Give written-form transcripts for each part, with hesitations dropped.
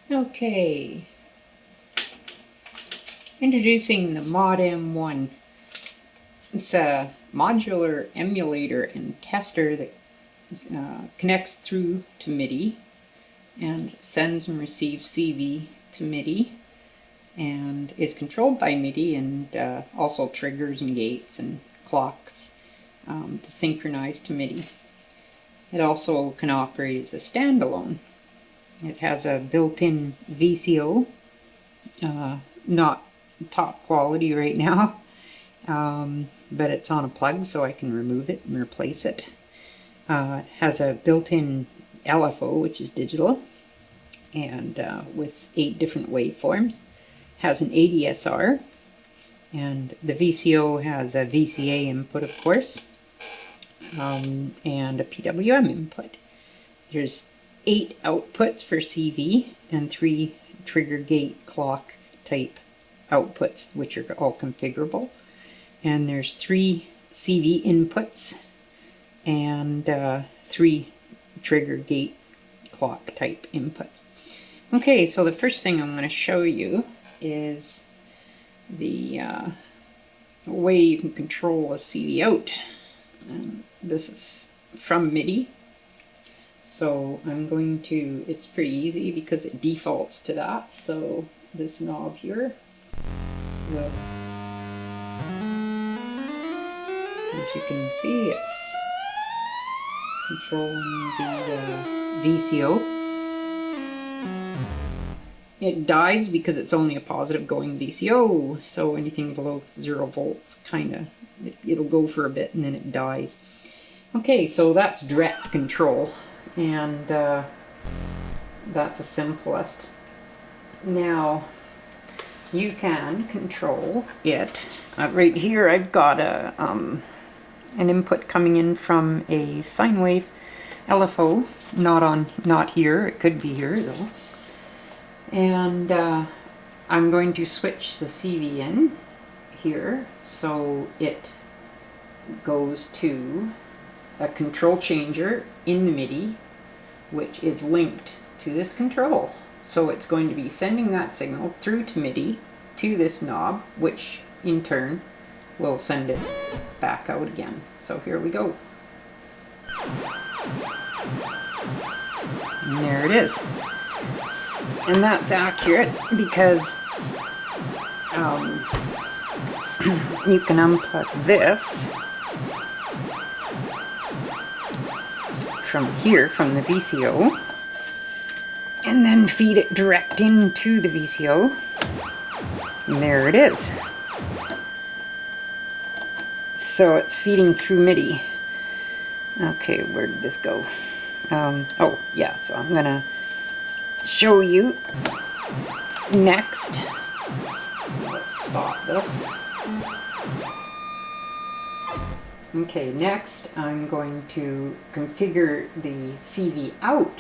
Okay, introducing the ModEm-1. It's a modular emulator and tester that connects through to MIDI and sends and receives CV to MIDI and is controlled by MIDI and also triggers and gates and clocks to synchronize to MIDI. It also can operate as a standalone. It has a built-in VCO, not top quality right now, but it's on a plug so I can remove it and replace it. It has a built-in LFO, which is digital, and with 8 different waveforms. Has an ADSR, and the VCO has a VCA input, of course, and a PWM input. There's 8 outputs for CV and 3 trigger gate clock type outputs, which are all configurable. And there's 3 CV inputs and 3 trigger gate clock type inputs. Okay, so the first thing I'm going to show you is the way you can control a CV out. This is from MIDI. So I'm going to, it's pretty easy because it defaults to that. So this knob here, as you can see, it's controlling the VCO. It dies because it's only a positive going VCO, so anything below 0 volts it'll go for a bit and then it dies. Okay, so that's direct control, and that's the simplest. Now you can control it. Right here I've got an input coming in from a sine wave LFO, not here, it could be here though. And I'm going to switch the CV in here so it goes to a control changer in the MIDI, which is linked to this control. So it's going to be sending that signal through to MIDI to this knob, which in turn will send it back out again. So here we go. And there it is. And that's accurate because you can unplug this from here, from the VCO, and then feed it direct into the VCO. And there it is. So it's feeding through MIDI. Okay, where did this go? Oh, yeah, so I'm gonna show you next. Let's stop this. Okay, next I'm going to configure the CV out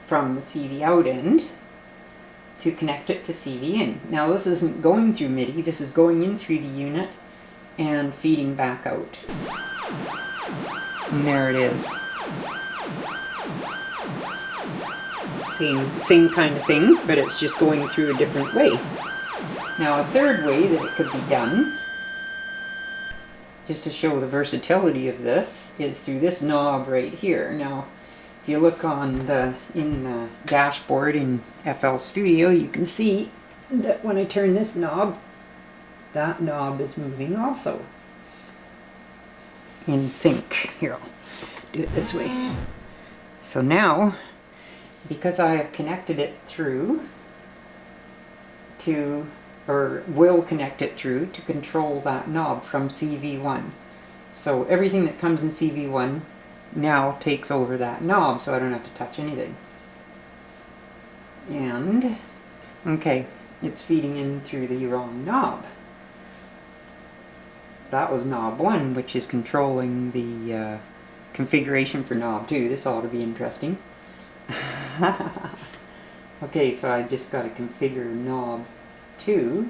from the CV out end to connect it to CV in. Now this isn't going through MIDI, this is going in through the unit and feeding back out. And there it is. Same kind of thing, but it's just going through a different way. Now a third way that it could be done, just to show the versatility of this, is through this knob right here. Now if you look in the dashboard in FL Studio, you can see that when I turn this knob, that knob is moving also in sync. Here, I'll do it this way. So now, because I have connected it through to, or will connect it through to control that knob from CV1. So everything that comes in CV1 now takes over that knob, so I don't have to touch anything. And, okay, it's feeding in through the wrong knob. That was knob 1, which is controlling the configuration for knob 2. This ought to be interesting. Okay, so I just got to configure knob 2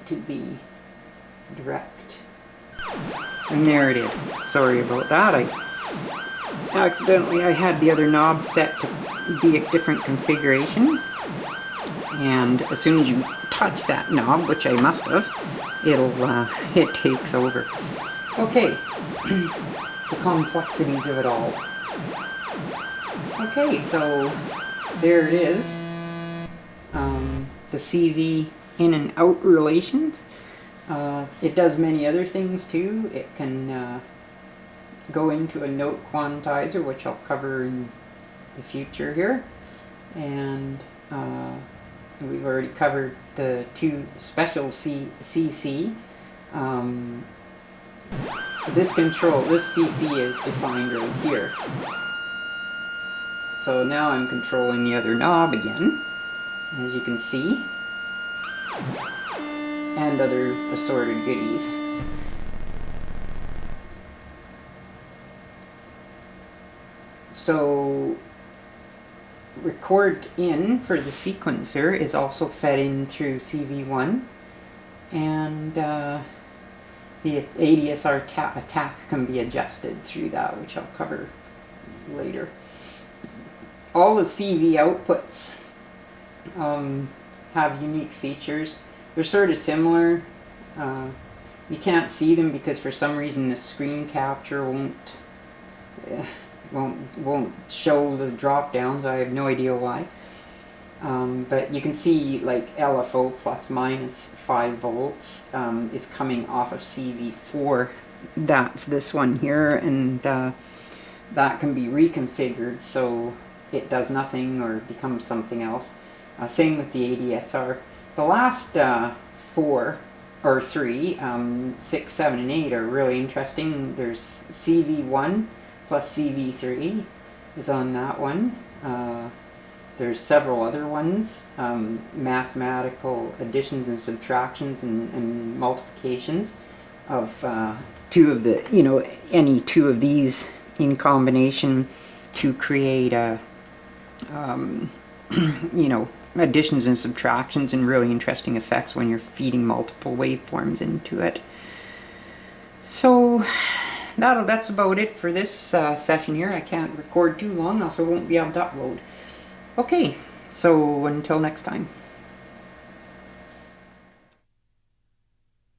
to be direct. And there it is. Sorry about that. I Accidentally I had the other knob set to be a different configuration, and as soon as you touch that knob, which I must have, it takes over. Okay, the complexities of it all. Okay, so there it is. The CV in and out relations. It does many other things too. It can go into a note quantizer, which I'll cover in the future here. And we've already covered the two special CC. This CC is defined right here. So now I'm controlling the other knob again, as you can see, and other assorted goodies. So record in for the sequencer is also fed in through CV1, and the ADSR attack can be adjusted through that, which I'll cover later. All the CV outputs have unique features. They're sort of similar. You can't see them because for some reason the screen capture won't show the drop downs. I have no idea why. But you can see like LFO plus minus 5 volts is coming off of CV4. That's this one here, and that can be reconfigured so it does nothing or becomes something else. Same with the ADSR. The last 4 or 3, 6, 7, and 8 are really interesting. There's CV1 plus CV3 is on that one. There's several other ones, mathematical additions and subtractions and multiplications of two of the, any two of these in combination to create a, additions and subtractions and really interesting effects when you're feeding multiple waveforms into it. So that's about it for this session here. I can't record too long, also won't be able to upload. Okay, so until next time.